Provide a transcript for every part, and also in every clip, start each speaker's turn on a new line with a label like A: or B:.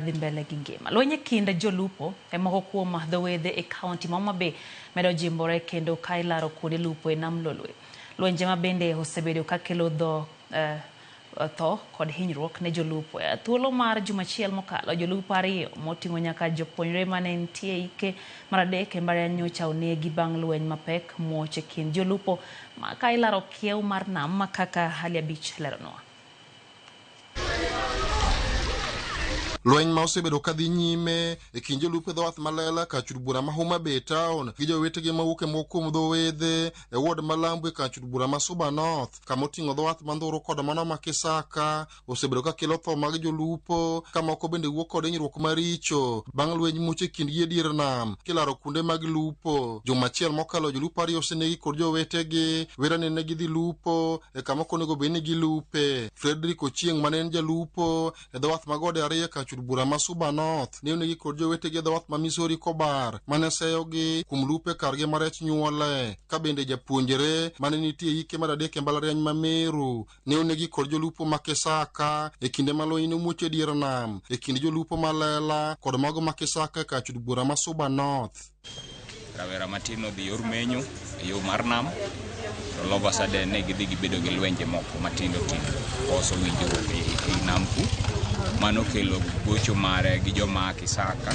A: dhi mbele gi ngima. Lwenye kind jolupo moko kuom dhowedhe e kaunti ma Homa Bay medo jimbore kendo ka ilaro kuonde lupo e nam Lolwe. Lwenje ma bende osebedo ka kelo tho kod hinyruok ne jolupo. Thuolo mar juma achiel mokalo, jolupo ariyo moting'o nyaka jopuonjre mane nitie ike mar adek e mbalariany nyocha onegi bang' lweny mapek muoch e kind jolupo ma ka ilaro kiew mar nam ma kaka hali abich leronwa.
B: Lweny ma osebedo kadhi nyime e kind jolupo dho wath Malela kachud bura ma Homa Bay Town gi jowetegi mawuok e moko kuom dhowedhe e ward ma Lambwe kachud bura ma Suba North kama oting'o dho wath Mandhuru kod mano ma Kisaka osebedo ka kelo tho mag jolupo ka moko bende wuok kod hinyruok maricho bang' lweny muoch e kindgi e dier nam kilaro kuonde mag lupo. Juma achiel mokalo jolupo ariyo osenegi kod jowetegi wera ne gidhi lupo e kama ok onego bed ni gilupe. Frederick Ochieng' mane en jalupo e dho wath Magode ariyo kachud bura ma Suba North ne onegi kod jowetegi e dho wath ma Missouri Kobar mane seyogi kuom lupe kargi ma rech nyuole. Ka bende japuonjre mane nitie ike mar adek e mbalariany ma Meru ne onegi kod jolupo ma Kisaka e kinde ma lweny nomuoch e dier nam e kind jolupo Malela kod mago ma Kisaka kachud bura ma Suba North.
C: Rawera matin odhi yor menyo e yo mar nam to loba sade ne gidhi gibedo gi lwenje moko matindo tindo koso winjruok e nam ku mano kelo gocho mare gi joma Kisaka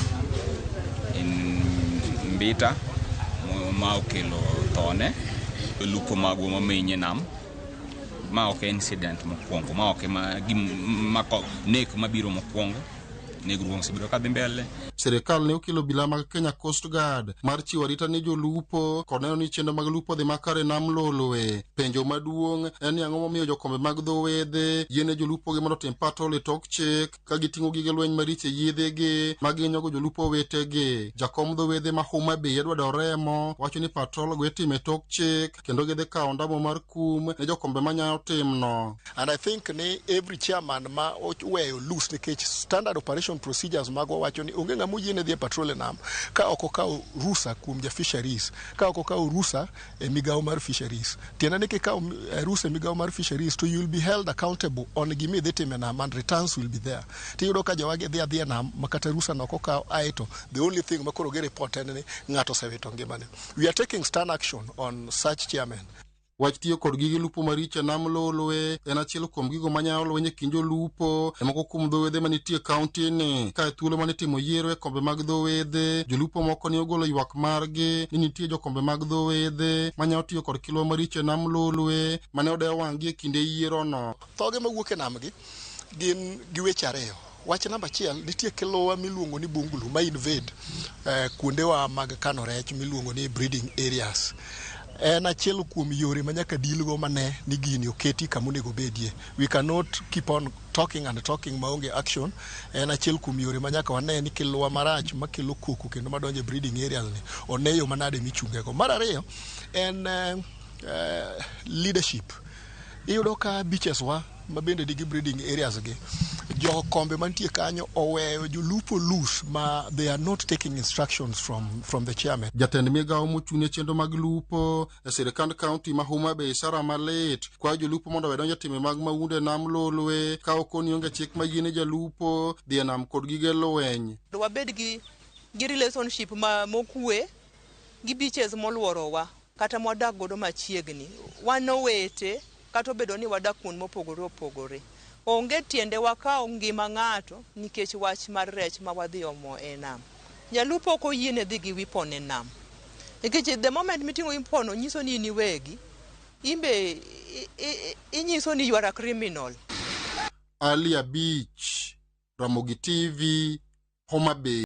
C: Mbita ma okelo thone lupo magwa mamenye nam ma ok incident mokwongo ma ok nek mabiro mokwongo negruong sibiro kadhi mbele.
B: Serikal ne okelo obila mag Kenya Coast Guard mar chiwo arita ne jolupo kod neno ni chenro mag lupo dhi makare nam Lolwe. Penjo maduong' en ang'o momiyo jokombe mag dhowedhe yiene jolupo gi mondo tim patrol e tok chik ka giting'o gige lweny maricho e yiedhegi ma ginyogo jolupo wetegi. Jakom dhowedhe ma Homa Bay Edward Oremo wacho ni patrol go itimo e tok chik kendo gidhi kawo ondamo mar kum ne jokombe manyalo timno.
D: And I think ni every chairman ma oweyo loose nikech standard operation procedures magwa wacho ni onge ng'ama oyiene dhi e patrol e nam ka ok okawo rusa kuom ja fisheries, ka ok okawo rusa e migawo mar fisheries. Tiende ni kikawo rusa e migawo mar fisheries to you will be held accountable on gimi dhi time nam and returns will be there. Tiyudo ka jowagi dhi adhiya nam makata rusa no ok okawo aeto the only thing makoro ge report en ni ng'ato osewito ngimane. We are taking stern action on such chairmen.
B: Wach tiyo kod gige lupo maricho nam Lolwe en achiel kuom gigo manyalo lwenye kind jolupo e moko kuom dhowedhe manitie kaunti ni. Ka e thuolo mane timo yiero e kombe mag dhowedhe, jolupo moko ne ogolo ywak margi ni nitie jokombe mag dhowedhe manyalo tiyo kod kilo maricho nam Lolwe mane odewo wang'gi e kinde yiero no.
D: Thoge mawuok e nam gi gin gi weche ariyo. Wach namba achiel, nitie kilowa miluongo ni bungulu ma invade kuondewa mag kano rech miluongo ni breeding areas. En achiel kuom yore manyaka dilgo mane ni gini oketi kama onego bedie. We cannot keep on talking and talking maonge action. En achiel kuom yore manyaka wane ni kilowa marach makelo koko kendo madonjo e breeding areas ni oneyo manade michungego. Mar ariyo en leadership. Iyudo ka beaches wa mabende digi breeding areas gi jokombe mantie kanyo oweyo jolupo loose ma they are not taking instructions from the chairman.
B: Jatend migawo mochung'ne chenro mag lupo e sirkand kaunti ma Homa Bay Sarah Malet kwayo jolupo mondo wedonjo time mag maunde nam Lolwe ka ok onionge chik mayiene jalupo dhi e nam kod gige lweny.
E: Wabed gi relationship mokue gi beaches moluorowa kata mwadak godo machiegni. Wan owete kata obedo ni wadak kuonde mopogore opogore. Onge tiende wakawo ngima ng'ato nikech wach mar rech ma wadhi omo e nam. Jalupo ok oyiene dhi gi wipon e nam. Nikech the moment miting'o wipon nyiso ni in iwegi, imbe inyiso ni you are a criminal.
B: Ali Abich, Ramogi TV, Homa Bay.